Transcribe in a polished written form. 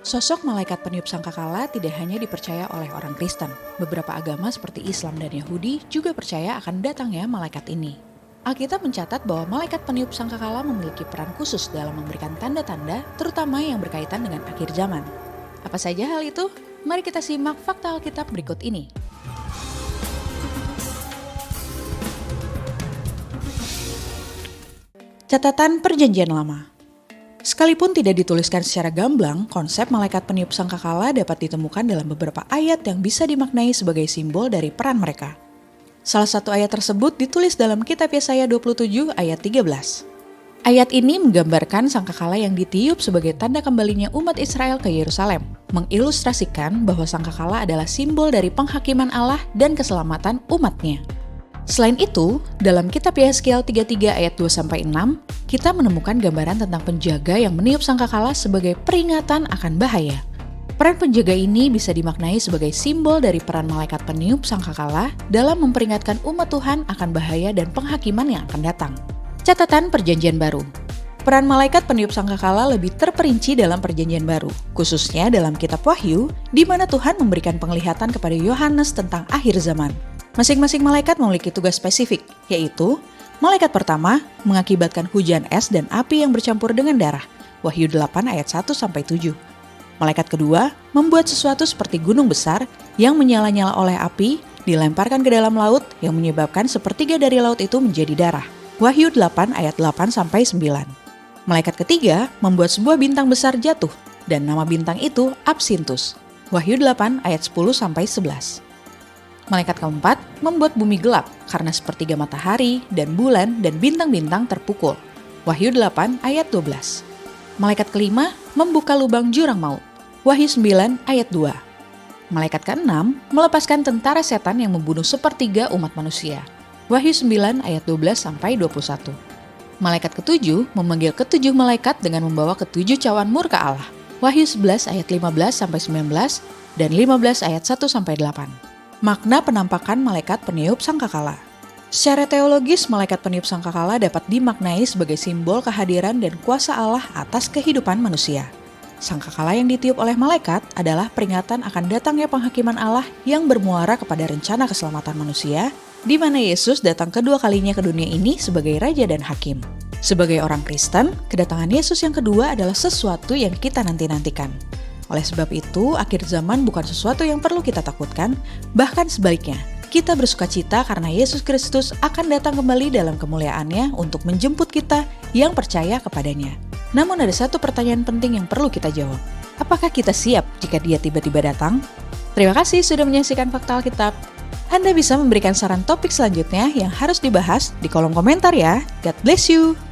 Sosok malaikat peniup sangkakala tidak hanya dipercaya oleh orang Kristen. Beberapa agama seperti Islam dan Yahudi juga percaya akan datangnya malaikat ini. Alkitab mencatat bahwa malaikat peniup sangkakala memiliki peran khusus dalam memberikan tanda-tanda, terutama yang berkaitan dengan akhir zaman. Apa saja hal itu? Mari kita simak fakta Alkitab berikut ini. Catatan Perjanjian Lama. Sekalipun tidak dituliskan secara gamblang, konsep malaikat peniup sangkakala dapat ditemukan dalam beberapa ayat yang bisa dimaknai sebagai simbol dari peran mereka. Salah satu ayat tersebut ditulis dalam kitab Yesaya 27 ayat 13. Ayat ini menggambarkan sangkakala yang ditiup sebagai tanda kembalinya umat Israel ke Yerusalem, mengilustrasikan bahwa sangkakala adalah simbol dari penghakiman Allah dan keselamatan umatnya. Selain itu, dalam kitab Yehezkiel 33 ayat 2-6, kita menemukan gambaran tentang penjaga yang meniup sangkakala sebagai peringatan akan bahaya. Peran penjaga ini bisa dimaknai sebagai simbol dari peran malaikat peniup sangkakala dalam memperingatkan umat Tuhan akan bahaya dan penghakiman yang akan datang. Catatan Perjanjian Baru. Peran malaikat peniup sangkakala lebih terperinci dalam Perjanjian Baru, khususnya dalam kitab Wahyu, di mana Tuhan memberikan penglihatan kepada Yohanes tentang akhir zaman. Masing-masing malaikat memiliki tugas spesifik, yaitu malaikat pertama mengakibatkan hujan es dan api yang bercampur dengan darah, Wahyu 8 ayat 1-7. Malaikat kedua membuat sesuatu seperti gunung besar yang menyala-nyala oleh api, dilemparkan ke dalam laut yang menyebabkan sepertiga dari laut itu menjadi darah, Wahyu 8 ayat 8-9. Malaikat ketiga membuat sebuah bintang besar jatuh, dan nama bintang itu Absintus, Wahyu 8 ayat 10-11. Malaikat keempat membuat bumi gelap karena sepertiga matahari dan bulan dan bintang-bintang terpukul. Wahyu 8 ayat 12. Malaikat kelima membuka lubang jurang maut. Wahyu 9 ayat 2. Malaikat keenam melepaskan tentara setan yang membunuh sepertiga umat manusia. Wahyu 9 ayat 12-21. Malaikat ketujuh memanggil ketujuh malaikat dengan membawa ketujuh cawan murka Allah. Wahyu 11 ayat 15-19 dan 15 ayat 1-8. Makna penampakan malaikat peniup sangkakala. Secara teologis, malaikat peniup sangkakala dapat dimaknai sebagai simbol kehadiran dan kuasa Allah atas kehidupan manusia. Sangkakala yang ditiup oleh malaikat adalah peringatan akan datangnya penghakiman Allah yang bermuara kepada rencana keselamatan manusia, di mana Yesus datang kedua kalinya ke dunia ini sebagai Raja dan Hakim. Sebagai orang Kristen, kedatangan Yesus yang kedua adalah sesuatu yang kita nanti-nantikan. Oleh sebab itu, akhir zaman bukan sesuatu yang perlu kita takutkan, bahkan sebaliknya, kita bersukacita karena Yesus Kristus akan datang kembali dalam kemuliaannya untuk menjemput kita yang percaya kepadanya. Namun ada satu pertanyaan penting yang perlu kita jawab. Apakah kita siap jika Dia tiba-tiba datang? Terima kasih sudah menyaksikan Fakta Alkitab. Anda bisa memberikan saran topik selanjutnya yang harus dibahas di kolom komentar ya. God bless you!